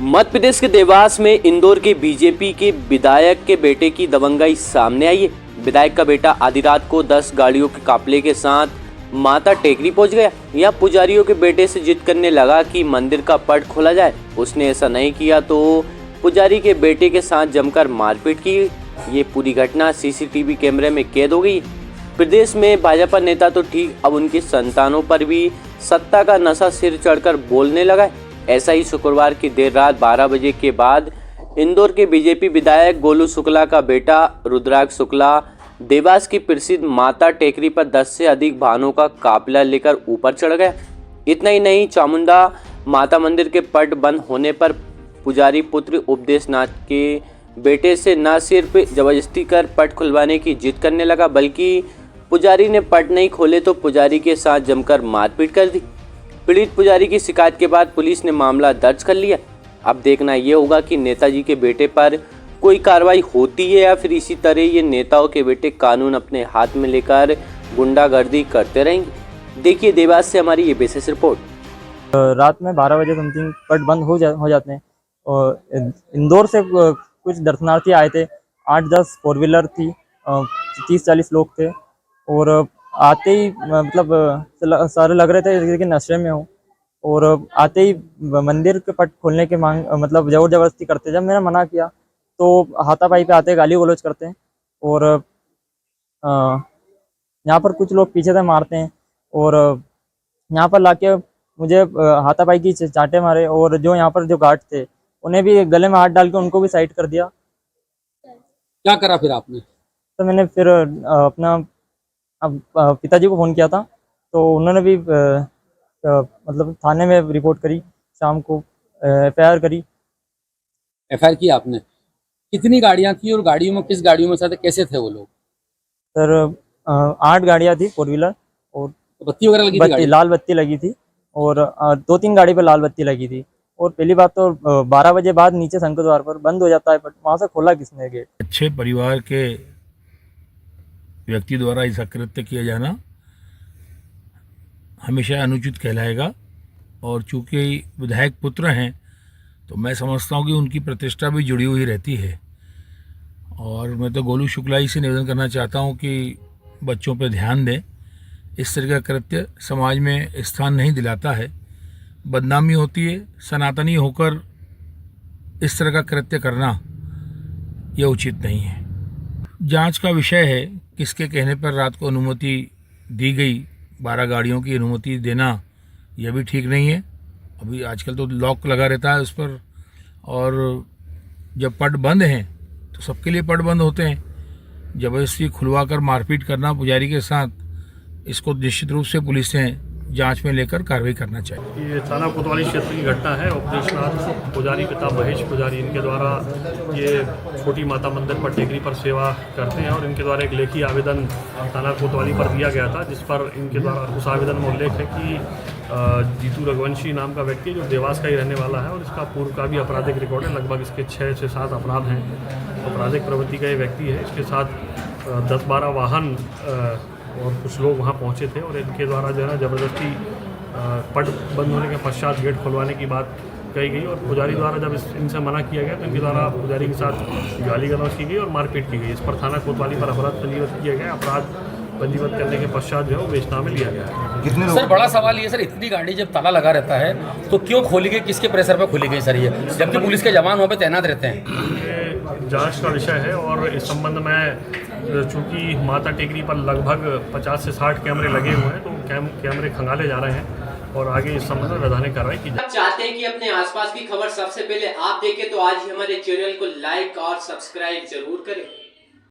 मध्य प्रदेश के देवास में इंदौर के बीजेपी के विधायक के बेटे की दबंगाई सामने आई है। विधायक का बेटा आधी रात को 10 गाड़ियों के काफिले के साथ माता टेकरी पहुंच गया। यहां पुजारियों के बेटे से जिद करने लगा कि मंदिर का पट खोला जाए। उसने ऐसा नहीं किया तो पुजारी के बेटे के साथ जमकर मारपीट की। ये पूरी घटना सीसीटीवी कैमरे में कैद हो गई। प्रदेश में भाजपा नेता तो ठीक, अब उनकी संतानों पर भी सत्ता का नशा सिर चढ़कर बोलने लगा है। ऐसा ही शुक्रवार की देर रात 12 बजे के बाद इंदौर के बीजेपी विधायक गोलू शुक्ला का बेटा रुद्राक्ष शुक्ला देवास की प्रसिद्ध माता टेकरी पर 10 से अधिक वाहनों का काफिला लेकर ऊपर चढ़ गया। इतना ही नहीं, चामुंडा माता मंदिर के पट बंद होने पर पुजारी पुत्र उपदेश नाथ के बेटे से न सिर्फ जबरदस्ती कर पट खुलवाने की जिद करने लगा, बल्कि पुजारी ने पट नहीं खोले तो पुजारी के साथ जमकर मारपीट कर दी। पीड़ित पुजारी की शिकायत के बाद पुलिस ने मामला दर्ज कर लिया। अब देखना ये होगा कि नेताजी के बेटे पर कोई कार्रवाई होती है या फिर इसी तरह ये नेताओं के बेटे कानून अपने हाथ में लेकर गुंडागर्दी करते रहेंगे। देखिए देवास से हमारी ये विशेष रिपोर्ट। रात में 12 बजे समथिंग पट बंद हो जाते हैं और इंदौर से कुछ दर्शनार्थी आए थे। 8-10 फोर व्हीलर थी, 30-40 लोग थे और आते ही मतलब सारे लग रहे थे कि नशे में हो और आते ही मंदिर के पट खोलने के मांग मतलब जोर जबरदस्ती करते। जब मैंने मना किया तो हाथापाई पे आते गाली गलौज करते हैं और यहाँ पर कुछ लोग पीछे से मारते हैं और यहाँ पर लाके मुझे हाथापाई की चांटे मारे और जो यहाँ पर जो गार्ड थे उन्हें भी गले में हाथ डाल के उनको भी साइड कर दिया। क्या करा फिर आपने? तो मैंने फिर अपना पिताजी को फ़ोन किया था तो उन्होंने भी मतलब थाने में रिपोर्ट करी। शाम को एफआईआर करी। एफआईआर की आपने? कितनी गाड़ियां थी और गाड़ियों में किस गाड़ियों में से थे, कैसे थे वो लोग? सर 8 गाड़ियां थी फोर व्हीलर और बत्ती वगैरह लगी थी? लाल बत्ती लगी थी और 2-3 गाड़ी पे लाल बत्ती लगी थी। और पहली बात तो 12 बजे बाद नीचे शंकर द्वार पर बंद हो जाता है, बट वहाँ से खोला किसने गेट? अच्छे परिवार के व्यक्ति द्वारा ऐसा कृत्य किया जाना हमेशा अनुचित कहलाएगा। और चूंकि विधायक पुत्र हैं तो मैं समझता हूँ कि उनकी प्रतिष्ठा भी जुड़ी हुई रहती है। और मैं तो गोलू शुक्ला जी से निवेदन करना चाहता हूँ कि बच्चों पर ध्यान दें। इस तरह का कृत्य समाज में स्थान नहीं दिलाता है, बदनामी होती है। सनातनी होकर इस तरह का कृत्य करना यह उचित नहीं है। जांच का विषय है, किसके कहने पर रात को अनुमति दी गई। 12 गाड़ियों की अनुमति देना यह भी ठीक नहीं है। अभी आजकल तो लॉक लगा रहता है उस पर, और जब पट बंद हैं तो सबके लिए पट बंद होते हैं। जबरदस्ती खुलवा कर मारपीट करना पुजारी के साथ, इसको निश्चित रूप से पुलिस ने जांच में लेकर कार्रवाई करना चाहिए। ये थाना कोतवाली क्षेत्र की घटना है। उपदेश नाथ पुजारी पिता महेश पुजारी, इनके द्वारा ये छोटी माता मंदिर पर टेकरी पर सेवा करते हैं और इनके द्वारा एक लेखी आवेदन थाना कोतवाली पर दिया गया था, जिस पर इनके द्वारा उस आवेदन में उल्लेख है कि जीतू रघुवंशी नाम का व्यक्ति जो देवास का ही रहने वाला है और इसका पूर्व का भी आपराधिक रिकॉर्ड है। लगभग इसके 6 से 7 अपराध हैं। आपराधिक प्रवृत्ति का ये व्यक्ति है। इसके साथ 10-12 वाहन और कुछ लोग वहाँ पहुँचे थे और इनके द्वारा जो है ना जबरदस्ती पट बंद होने के पश्चात गेट खुलवाने की बात कही गई और पुजारी द्वारा जब इनसे मना किया गया तो इनके द्वारा पुजारी के साथ गाली गलौज की गई और मारपीट की गई। इस पर थाना कोतवाली पर अपराध पंजीबद्ध किया गया। अपराध पंजीबद्ध करने के पश्चात जो है वो बेचना में लिया गया। सर बड़ा सवाल ये, सर इतनी गाड़ी जब ताला लगा रहता है तो क्यों खोली गई, किसके प्रेशर पर खोली गई सर ये, जबकि पुलिस के जवान वहाँ पे तैनात रहते हैं? ये जांच का विषय है और इस संबंध में चूँकि माता टेकरी पर लगभग 50 से 60 कैमरे लगे हुए हैं तो कैमरे खंगाले जा रहे हैं और आगे इस संबंध में वैधानिक कार्रवाई की जाए। चाहते हैं कि अपने आसपास की खबर सबसे पहले आप देखें तो आज ही हमारे चैनल को लाइक और सब्सक्राइब जरूर करें।